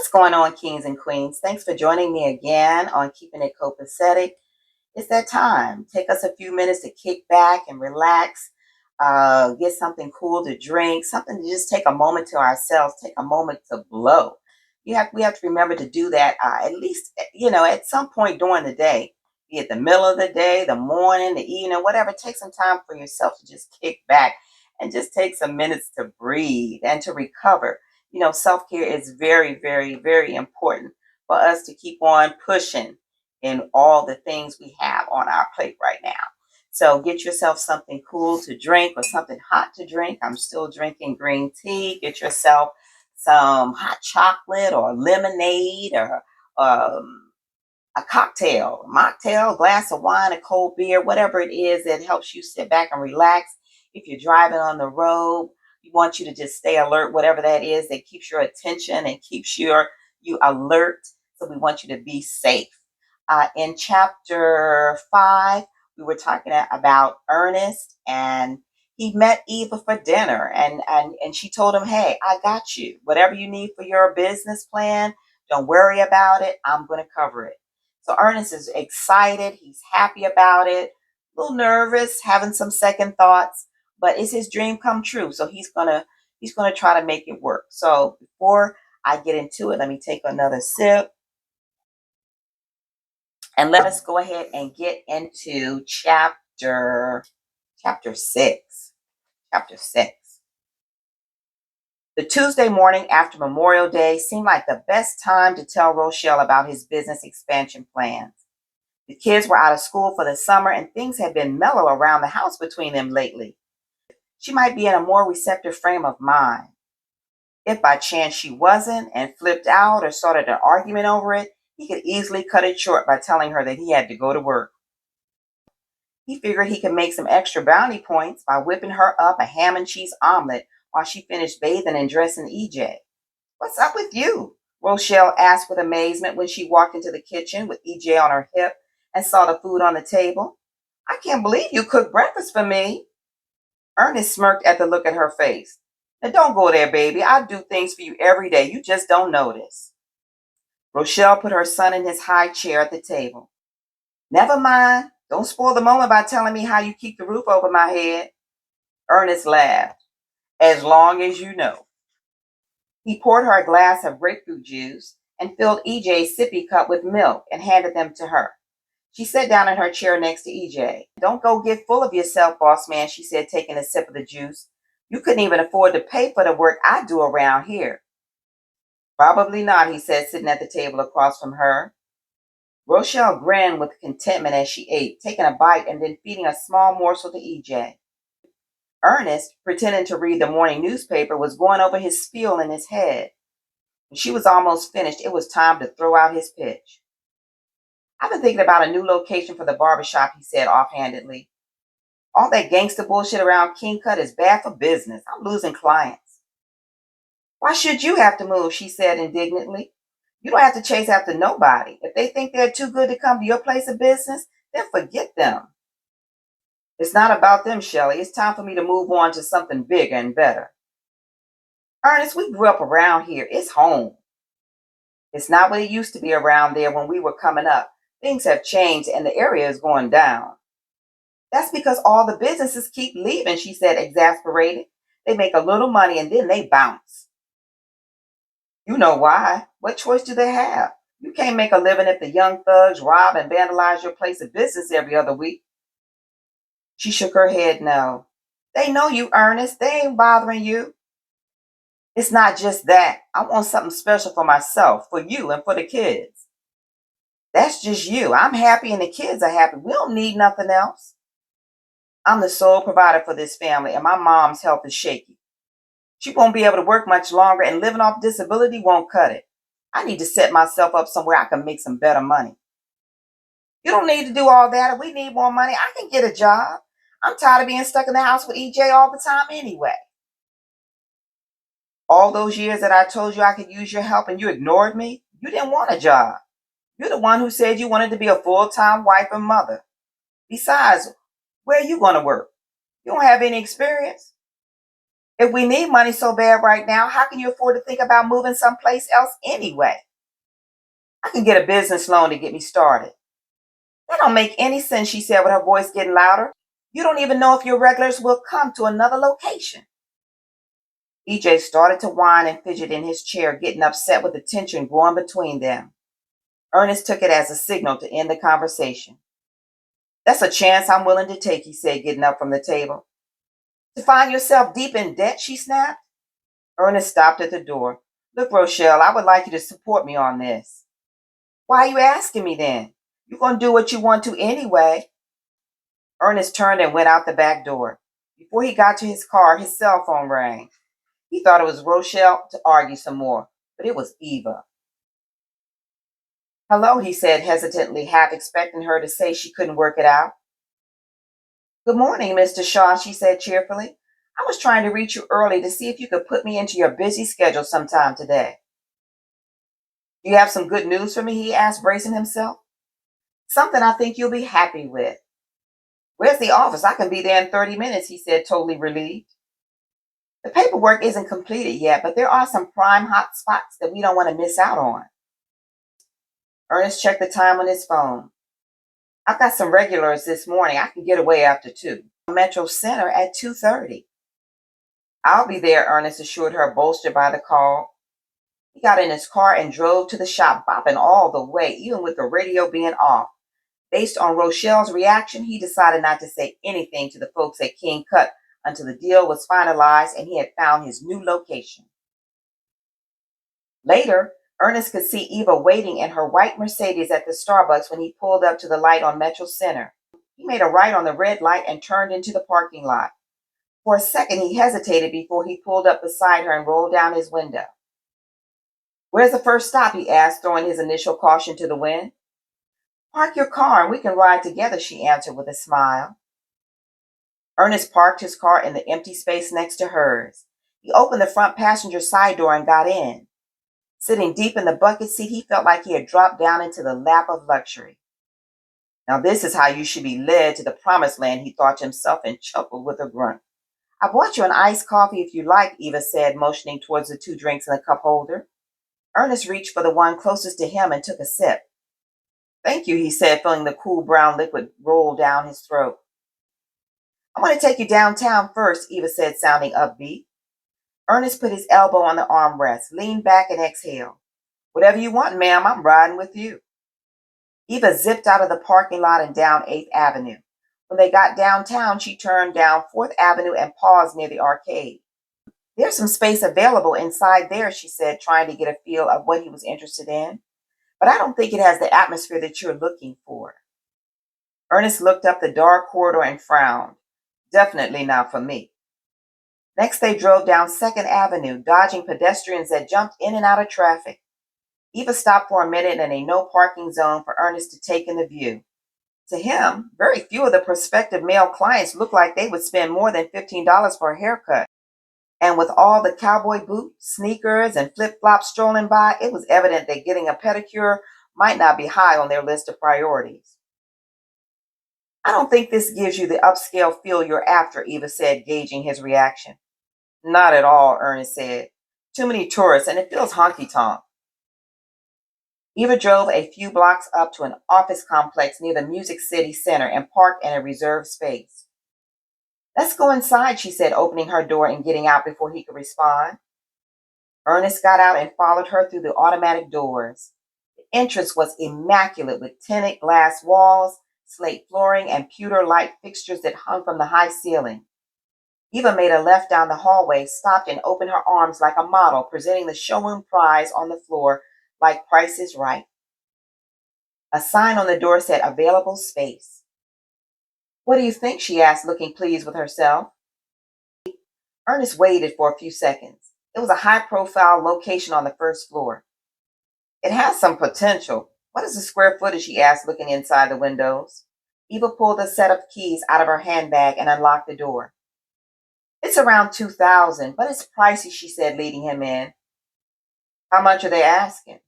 What's going on, kings and queens? Thanks for joining me again on Keeping It Copacetic. It's that time. Take us a few minutes to kick back and relax, get something cool to drink, something to just take a moment to ourselves, take a moment to blow. We have to remember to do that at least, at some point during the day, be it the middle of the day, the morning, the evening, whatever. Take some time for yourself to just kick back and just take some minutes to breathe and to recover. Self-care is very, very, very important for us to keep on pushing in all the things we have on our plate right now. So get yourself something cool to drink or something hot to drink. I'm still drinking green tea. Get yourself some hot chocolate or lemonade or a cocktail, a mocktail, a glass of wine, a cold beer, whatever it is that helps you sit back and relax. If you're driving on the road, we want you to just stay alert, whatever that is that keeps your attention and keeps you alert. So we want you to be safe. In chapter 5, we were talking about Ernest, and he met Eva for dinner, and she told him, hey, I got you. Whatever you need for your business plan, don't worry about it. I'm going to cover it. So Ernest is excited. He's happy about it, a little nervous, having some second thoughts, but it's his dream come true. So he's gonna try to make it work. So before I get into it, let me take another sip and let us go ahead and get into chapter 6. Chapter 6. The Tuesday morning after Memorial Day seemed like the best time to tell Rochelle about his business expansion plans. The kids were out of school for the summer and things had been mellow around the house between them lately. She might be in a more receptive frame of mind. If by chance she wasn't and flipped out or started an argument over it, he could easily cut it short by telling her that he had to go to work. He figured he could make some extra bounty points by whipping her up a ham and cheese omelet while she finished bathing and dressing EJ. What's up with you? Rochelle asked with amazement when she walked into the kitchen with EJ on her hip and saw the food on the table. I can't believe you cooked breakfast for me. Ernest smirked at the look at her face. Now don't go there, baby. I do things for you every day. You just don't notice. Rochelle put her son in his high chair at the table. Never mind. Don't spoil the moment by telling me how you keep the roof over my head. Ernest laughed. As long as you know. He poured her a glass of grapefruit juice and filled EJ's sippy cup with milk and handed them to her. She sat down in her chair next to EJ. Don't go get full of yourself, boss man, she said, taking a sip of the juice. You couldn't even afford to pay for the work I do around here. Probably not, he said, sitting at the table across from her. Rochelle grinned with contentment as she ate, taking a bite and then feeding a small morsel to EJ. Ernest, pretending to read the morning newspaper, was going over his spiel in his head. When she was almost finished, it was time to throw out his pitch. I've been thinking about a new location for the barbershop, he said offhandedly. All that gangster bullshit around King Cut is bad for business. I'm losing clients. Why should you have to move, she said indignantly. You don't have to chase after nobody. If they think they're too good to come to your place of business, then forget them. It's not about them, Shelley. It's time for me to move on to something bigger and better. Ernest, we grew up around here. It's home. It's not what it used to be around there when we were coming up. Things have changed and the area is going down. That's because all the businesses keep leaving, she said, exasperated. They make a little money and then they bounce. You know why. What choice do they have? You can't make a living if the young thugs rob and vandalize your place of business every other week. She shook her head no. They know you, Ernest. They ain't bothering you. It's not just that. I want something special for myself, for you, and for the kids. That's just you. I'm happy and the kids are happy. We don't need nothing else. I'm the sole provider for this family, and my mom's health is shaky. She won't be able to work much longer, and living off disability won't cut it. I need to set myself up somewhere I can make some better money. You don't need to do all that. If we need more money, I can get a job. I'm tired of being stuck in the house with EJ all the time anyway. All those years that I told you I could use your help and you ignored me, you didn't want a job. You're the one who said you wanted to be a full-time wife and mother. Besides, where are you going to work? You don't have any experience. If we need money so bad right now, how can you afford to think about moving someplace else anyway? I can get a business loan to get me started. That don't make any sense, she said with her voice getting louder. You don't even know if your regulars will come to another location. EJ started to whine and fidget in his chair, getting upset with the tension growing between them. Ernest took it as a signal to end the conversation. That's a chance I'm willing to take, he said, getting up from the table. To find yourself deep in debt, she snapped. Ernest stopped at the door. Look, Rochelle, I would like you to support me on this. Why are you asking me then? You're going to do what you want to anyway. Ernest turned and went out the back door. Before he got to his car, his cell phone rang. He thought it was Rochelle to argue some more, but it was Eva. Hello, he said hesitantly, half expecting her to say she couldn't work it out. Good morning, Mr. Shaw, she said cheerfully. I was trying to reach you early to see if you could put me into your busy schedule sometime today. Do you have some good news for me? He asked, bracing himself. Something I think you'll be happy with. Where's the office? I can be there in 30 minutes, he said, totally relieved. The paperwork isn't completed yet, but there are some prime hot spots that we don't want to miss out on. Ernest checked the time on his phone. I've got some regulars this morning. I can get away after 2. Metro Center at 2:30. I'll be there, Ernest assured her, bolstered by the call. He got in his car and drove to the shop, bopping all the way, even with the radio being off. Based on Rochelle's reaction, he decided not to say anything to the folks at King Cut until the deal was finalized and he had found his new location. Later, Ernest could see Eva waiting in her white Mercedes at the Starbucks when he pulled up to the light on Metro Center. He made a right on the red light and turned into the parking lot. For a second, he hesitated before he pulled up beside her and rolled down his window. Where's the first stop? He asked, throwing his initial caution to the wind. Park your car and we can ride together, she answered with a smile. Ernest parked his car in the empty space next to hers. He opened the front passenger side door and got in. Sitting deep in the bucket seat, he felt like he had dropped down into the lap of luxury. Now this is how you should be led to the promised land, he thought to himself and chuckled with a grunt. I bought you an iced coffee if you like, Eva said, motioning towards the 2 drinks in the cup holder. Ernest reached for the one closest to him and took a sip. Thank you, he said, feeling the cool brown liquid roll down his throat. I want to take you downtown first, Eva said, sounding upbeat. Ernest put his elbow on the armrest, leaned back and exhaled. Whatever you want, ma'am, I'm riding with you. Eva zipped out of the parking lot and down 8th Avenue. When they got downtown, she turned down 4th Avenue and paused near the arcade. There's some space available inside there, she said, trying to get a feel of what he was interested in. But I don't think it has the atmosphere that you're looking for. Ernest looked up the dark corridor and frowned. Definitely not for me. Next, they drove down 2nd Avenue, dodging pedestrians that jumped in and out of traffic. Eva stopped for a minute in a no parking zone for Ernest to take in the view. To him, very few of the prospective male clients looked like they would spend more than $15 for a haircut. And with all the cowboy boots, sneakers, and flip-flops strolling by, it was evident that getting a pedicure might not be high on their list of priorities. I don't think this gives you the upscale feel you're after, Eva said, gauging his reaction. Not at all, Ernest said. Too many tourists, and it feels honky-tonk. Eva drove a few blocks up to an office complex near the Music City Center and parked in a reserved space. Let's go inside, she said, opening her door and getting out before he could respond. Ernest got out and followed her through the automatic doors. The entrance was immaculate with tinted glass walls, slate flooring, and pewter light fixtures that hung from the high ceiling. Eva made a left down the hallway, stopped and opened her arms like a model, presenting the showroom prize on the floor like Price is Right. A sign on the door said available space. What do you think? She asked, looking pleased with herself. Ernest waited for a few seconds. It was a high-profile location on the first floor. It has some potential. What is the square footage? He asked, looking inside the windows. Eva pulled a set of keys out of her handbag and unlocked the door. It's around 2,000, but it's pricey, she said, leading him in. How much are they asking?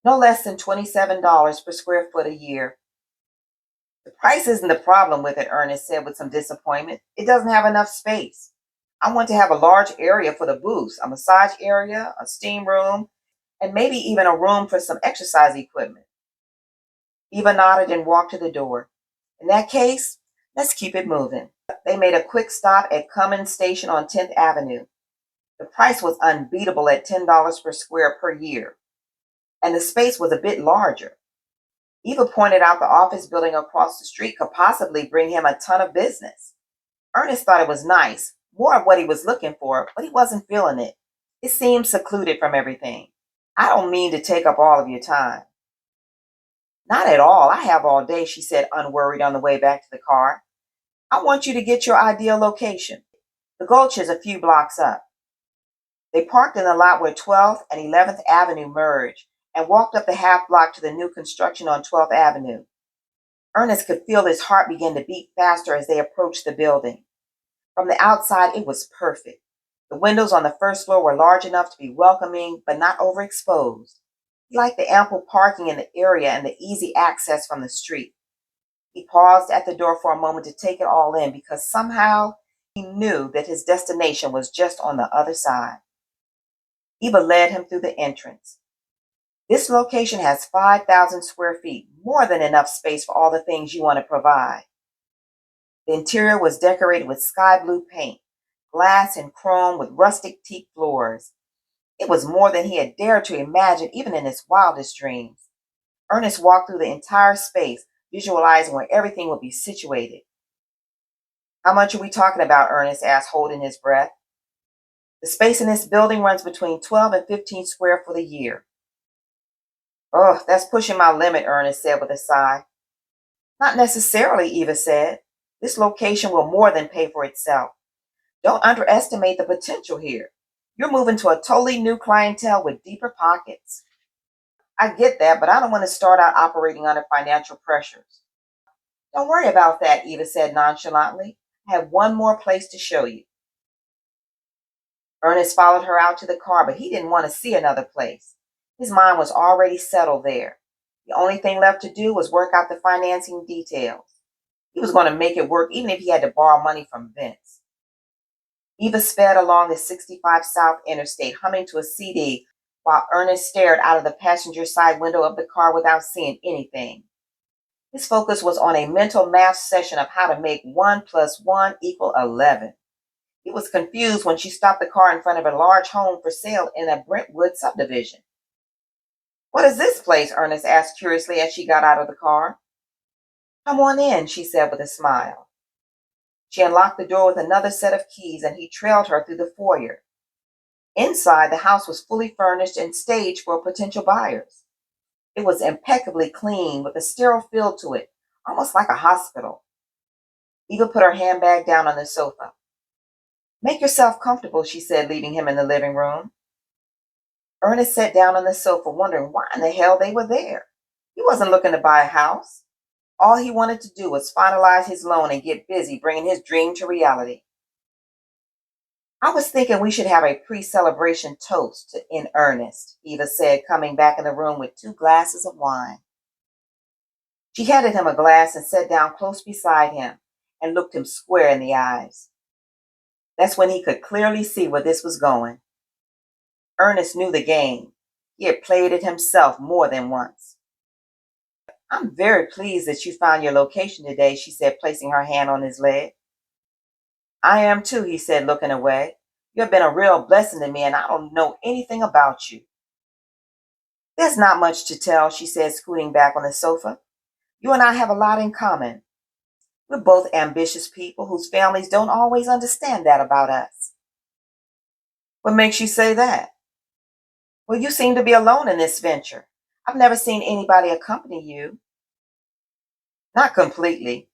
No less than $27 per square foot a year. The price isn't the problem with it, Ernest said with some disappointment. It doesn't have enough space. I want to have a large area for the booths, a massage area, a steam room, and maybe even a room for some exercise equipment. Eva nodded and walked to the door. In that case, let's keep it moving. They made a quick stop at Cummins Station on 10th Avenue. The price was unbeatable at $10 per square per year, and the space was a bit larger. Eva pointed out the office building across the street could possibly bring him a ton of business. Ernest thought it was nice, more of what he was looking for, but he wasn't feeling it. It seemed secluded from everything. I don't mean to take up all of your time. Not at all. I have all day, she said, unworried on the way back to the car. I want you to get your ideal location. The Gulch is a few blocks up. They parked in the lot where 12th and 11th Avenue merge and walked up the half block to the new construction on 12th Avenue. Ernest could feel his heart begin to beat faster as they approached the building. From the outside, it was perfect. The windows on the first floor were large enough to be welcoming, but not overexposed. He liked the ample parking in the area and the easy access from the street. He paused at the door for a moment to take it all in because somehow he knew that his destination was just on the other side. Eva led him through the entrance. This location has 5,000 square feet, more than enough space for all the things you want to provide. The interior was decorated with sky blue paint, glass and chrome with rustic teak floors. It was more than he had dared to imagine even in his wildest dreams. Ernest walked through the entire space, visualizing where everything would be situated. How much are we talking about? Ernest asked, holding his breath. The space in this building runs between 12 and 15 square foot a year. Oh, that's pushing my limit, Ernest said with a sigh. Not necessarily, Eva said. This location will more than pay for itself. Don't underestimate the potential here. You're moving to a totally new clientele with deeper pockets. I get that, but I don't want to start out operating under financial pressures. Don't worry about that, Eva said nonchalantly. I have one more place to show you. Ernest followed her out to the car, but he didn't want to see another place. His mind was already settled there. The only thing left to do was work out the financing details. He was going to make it work even if he had to borrow money from Vince. Eva sped along the 65 South Interstate, humming to a CD while Ernest stared out of the passenger side window of the car without seeing anything. His focus was on a mental math session of how to make 1 + 1 = 11. He was confused when she stopped the car in front of a large home for sale in a Brentwood subdivision. What is this place? Ernest asked curiously as she got out of the car. Come on in, she said with a smile. She unlocked the door with another set of keys and he trailed her through the foyer. Inside, the house was fully furnished and staged for potential buyers. It was impeccably clean with a sterile feel to it, almost like a hospital. Eva put her handbag down on the sofa. Make yourself comfortable, she said, leaving him in the living room. Ernest sat down on the sofa, wondering why in the hell they were there. He wasn't looking to buy a house. All he wanted to do was finalize his loan and get busy bringing his dream to reality. I was thinking we should have a pre-celebration toast in Ernest, Eva said, coming back in the room with 2 glasses of wine. She handed him a glass and sat down close beside him and looked him square in the eyes. That's when he could clearly see where this was going. Ernest knew the game. He had played it himself more than once. I'm very pleased that you found your location today, she said, placing her hand on his leg. I am too, he said, looking away. You have been a real blessing to me, and I don't know anything about you. There's not much to tell, she said, scooting back on the sofa. You and I have a lot in common. We're both ambitious people whose families don't always understand that about us. What makes you say that? Well, you seem to be alone in this venture. I've never seen anybody accompany you. Not completely.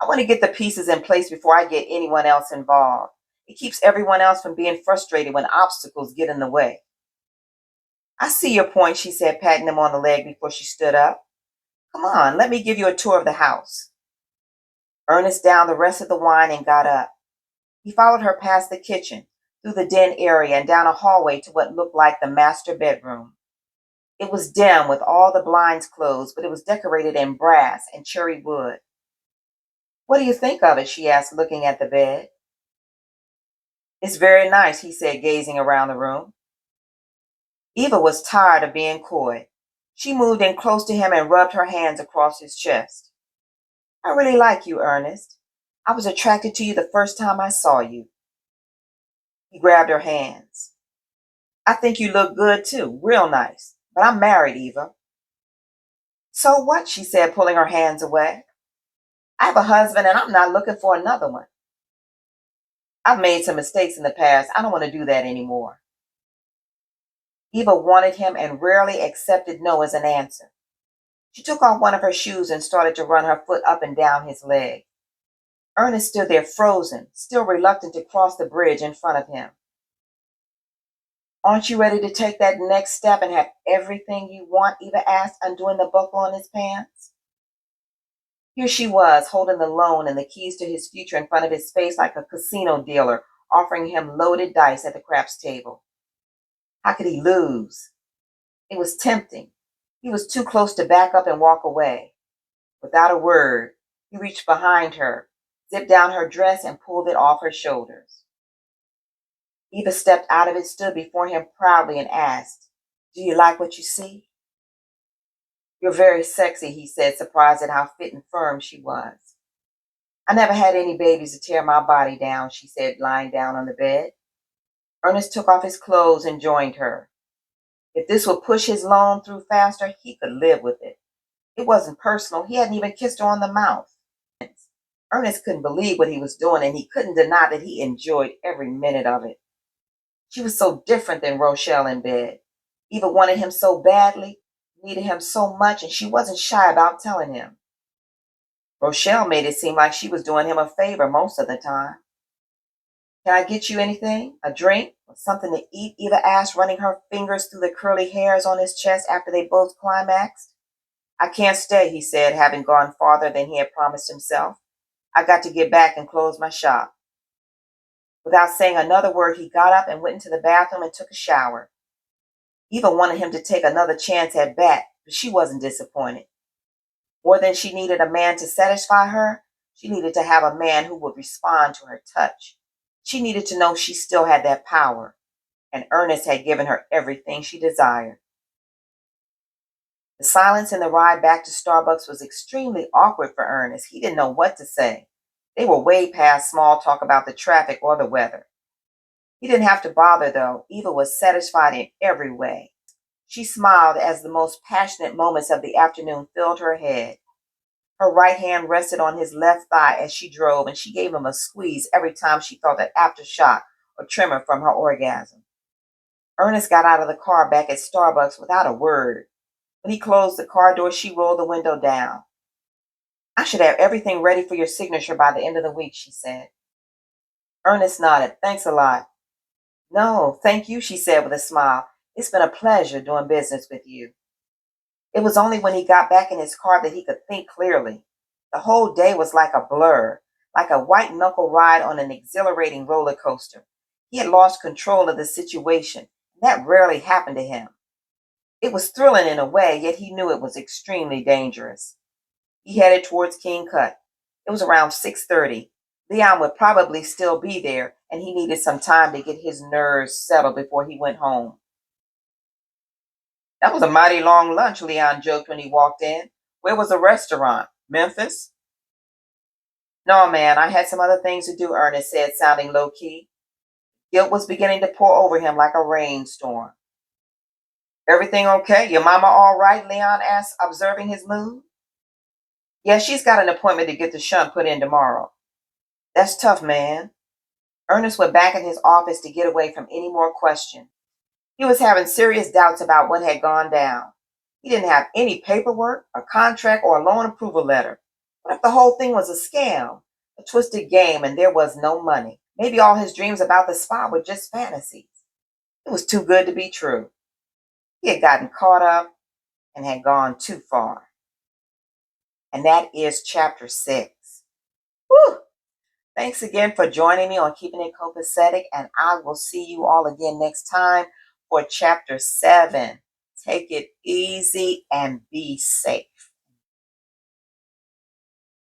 I want to get the pieces in place before I get anyone else involved. It keeps everyone else from being frustrated when obstacles get in the way. I see your point, she said, patting him on the leg before she stood up. Come on, let me give you a tour of the house. Ernest downed the rest of the wine and got up. He followed her past the kitchen, through the den area and down a hallway to what looked like the master bedroom. It was dim with all the blinds closed, but it was decorated in brass and cherry wood. What do you think of it? She asked, looking at the bed. It's very nice, he said, gazing around the room. Eva was tired of being coy. She moved in close to him and rubbed her hands across his chest. I really like you, Ernest. I was attracted to you the first time I saw you. He grabbed her hands. I think you look good too, real nice. But I'm married, Eva. So what? She said, pulling her hands away. I have a husband and I'm not looking for another one. I've made some mistakes in the past. I don't want to do that anymore. Eva wanted him and rarely accepted no as an answer. She took off one of her shoes and started to run her foot up and down his leg. Ernest stood there frozen, still reluctant to cross the bridge in front of him. Aren't you ready to take that next step and have everything you want? Eva asked, undoing the buckle on his pants. Here she was, holding the loan and the keys to his future in front of his face like a casino dealer, offering him loaded dice at the craps table. How could he lose? It was tempting. He was too close to back up and walk away. Without a word, he reached behind her, zipped down her dress, and pulled it off her shoulders. Eva stepped out of it, stood before him proudly, and asked, Do you like what you see? You're very sexy, he said, surprised at how fit and firm she was. I never had any babies to tear my body down, she said, lying down on the bed. Ernest took off his clothes and joined her. If this would push his loan through faster, he could live with it. It wasn't personal. He hadn't even kissed her on the mouth. Ernest couldn't believe what he was doing, and he couldn't deny that he enjoyed every minute of it. She was so different than Rochelle in bed. Eva wanted him so badly, needed him so much, and she wasn't shy about telling him. Rochelle made it seem like she was doing him a favor most of the time. Can I get you anything? A drink? Or something to eat? Eva asked, running her fingers through the curly hairs on his chest after they both climaxed. I can't stay, he said, having gone farther than he had promised himself. I got to get back and close my shop. Without saying another word, he got up and went into the bathroom and took a shower. Eva wanted him to take another chance at bat, but she wasn't disappointed. More than she needed a man to satisfy her, she needed to have a man who would respond to her touch. She needed to know she still had that power, and Ernest had given her everything she desired. The silence in the ride back to Starbucks was extremely awkward for Ernest. He didn't know what to say. They were way past small talk about the traffic or the weather. He didn't have to bother, though. Eva was satisfied in every way. She smiled as the most passionate moments of the afternoon filled her head. Her right hand rested on his left thigh as she drove, and she gave him a squeeze every time she felt an aftershock or tremor from her orgasm. Ernest got out of the car back at Starbucks without a word. When he closed the car door, she rolled the window down. I should have everything ready for your signature by the end of the week, she said. Ernest nodded. Thanks a lot. No, thank you, she said with a smile. It's been a pleasure doing business with you. It was only when he got back in his car that he could think clearly. The whole day was like a blur, like a white knuckle ride on an exhilarating roller coaster. He had lost control of the situation, and that rarely happened to him. It was thrilling in a way, yet he knew it was extremely dangerous. He headed towards King Cut. It was around 6:30. Leon would probably still be there, and he needed some time to get his nerves settled before he went home. That was a mighty long lunch, Leon joked when he walked in. Where was the restaurant? Memphis? No, man, I had some other things to do, Ernest said, sounding low-key. Guilt was beginning to pour over him like a rainstorm. Everything okay? Your mama all right? Leon asked, observing his mood. Yeah, she's got an appointment to get the shunt put in tomorrow. That's tough, man. Ernest went back in his office to get away from any more questions. He was having serious doubts about what had gone down. He didn't have any paperwork, a contract, or a loan approval letter. What if the whole thing was a scam, a twisted game, and there was no money? Maybe all his dreams about the spa were just fantasies. It was too good to be true. He had gotten caught up and had gone too far. And that is chapter 6. Whew! Thanks again for joining me on Keeping It Copacetic, and I will see you all again next time for chapter 7. Take it easy and be safe.